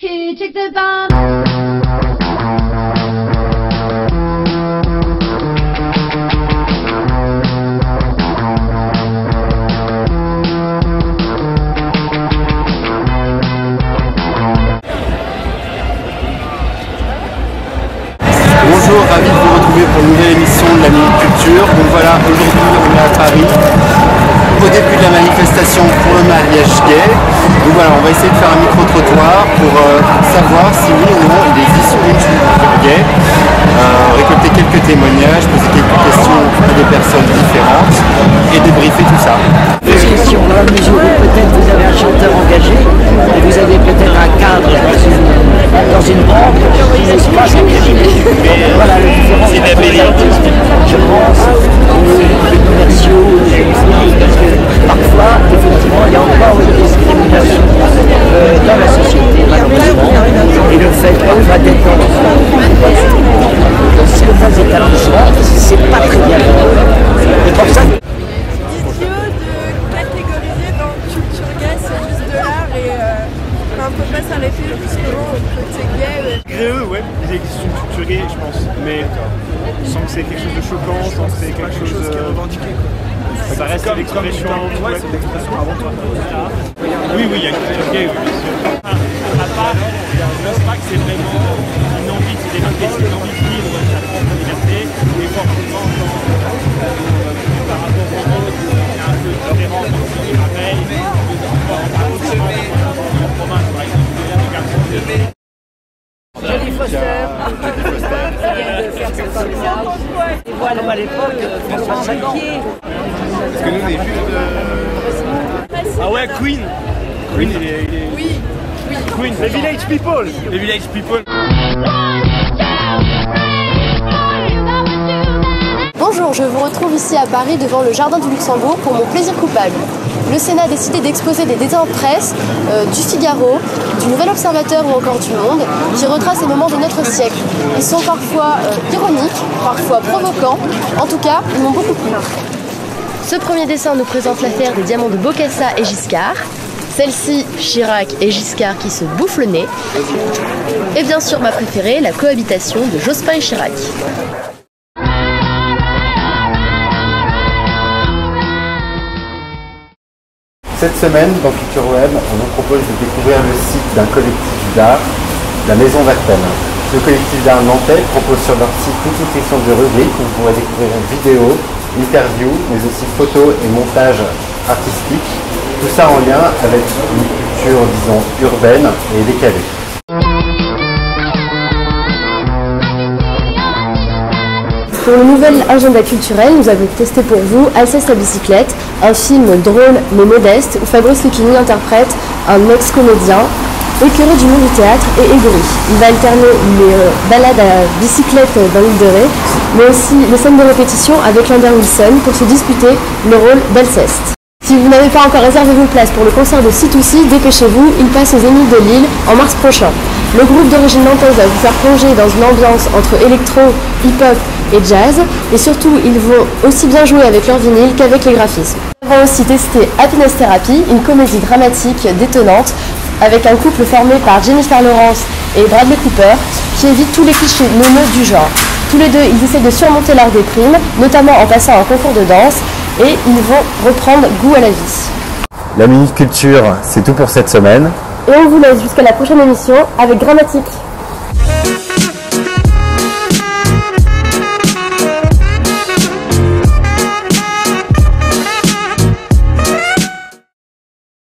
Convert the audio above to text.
He took the bomb. Bonjour, ravi de vous retrouver pour une nouvelle émission de la Minute Culture. Donc voilà, aujourd'hui on est à Paris, au début de la manifestation pour le mariage gay. Donc voilà, on va essayer de faire un micro-trottoir pour savoir si oui ou non il existe une culture gay, récolter quelques témoignages, poser quelques questions à des personnes différentes et débriefer tout ça. Des questions dans la mesure où peut-être vous avez un chanteur engagé et vous avez peut-être un cadre dans une banque qui n'est pas s'engager. Voilà le différence entre les artistes, je pense, les commerciaux, parce que parfois, effectivement, il y a encore une discrimination dans la société, malheureusement, et le fait qu'on va détendre dans certains établissements, c'est pas très bien. C'est pour ça que on peut pas s'arrêter justement au côté gay. Eux, ouais, il existe une culture gay, je pense, mais sans que c'est quelque chose de choquant, sans que c'est quelque chose qui est revendiqué. Ça reste l'expression avant toi. Oui, il y a une culture gay, oui, bien sûr. À part, je pense pas que c'est vraiment une envie, c'est des gens qui ont envie de vivre sa propre liberté, et forcément, par rapport aux autres, c'est un peu différent, c'est pareil, Jodie Foster, qui vient de faire cette formidable. Et voilà, à l'époque, François Saguier. Parce que nous, on est juste Ah ouais, Queen. Queen, il est... Oui. Queen, les Village People. Les Village People. Bonjour, je vous retrouve ici à Paris devant le Jardin du Luxembourg pour mon plaisir coupable. Le Sénat a décidé d'exposer des dessins de presse du Figaro, du Nouvel Observateur ou encore du Monde qui retracent les moments de notre siècle. Ils sont parfois ironiques, parfois provocants, en tout cas, ils m'ont beaucoup plu. Ce premier dessin nous présente l'affaire des diamants de Bokassa et Giscard. Celle-ci, Chirac et Giscard qui se bouffent le nez. Et bien sûr, ma préférée, la cohabitation de Jospin et Chirac. Cette semaine, dans Culture Web, on vous propose de découvrir le site d'un collectif d'art, la Maison d'Athènes. Le collectif d'art nantais propose sur leur site toute une section de rubriques où vous pourrez découvrir vidéos, interviews, mais aussi photos et montages artistiques. Tout ça en lien avec une culture, disons, urbaine et décalée. Pour le nouvel agenda culturel, nous avons testé pour vous Alceste à bicyclette, un film drôle mais modeste où Fabrice Luchini interprète un ex-comédien écœuré du monde du théâtre et aigri. Il va alterner les balades à bicyclette dans l'île de Ré, mais aussi les scènes de répétition avec Lander Wilson pour se disputer le rôle d'Alceste. Si vous n'avez pas encore réservé vos places pour le concert de C2C, dépêchez-vous, il passe aux Zénith de Lille en mars prochain. Le groupe d'origine nantaise va vous faire plonger dans une ambiance entre électro, hip-hop et jazz, et surtout ils vont aussi bien jouer avec leur vinyle qu'avec les graphismes. Nous avons aussi testé Happiness Therapy, une comédie dramatique détonnante avec un couple formé par Jennifer Lawrence et Bradley Cooper qui évite tous les clichés neuneux du genre. Tous les deux, ils essaient de surmonter leur déprime, notamment en passant un concours de danse, et ils vont reprendre goût à la vie. La Minute Culture, c'est tout pour cette semaine. Et on vous laisse jusqu'à la prochaine émission avec Grammatique.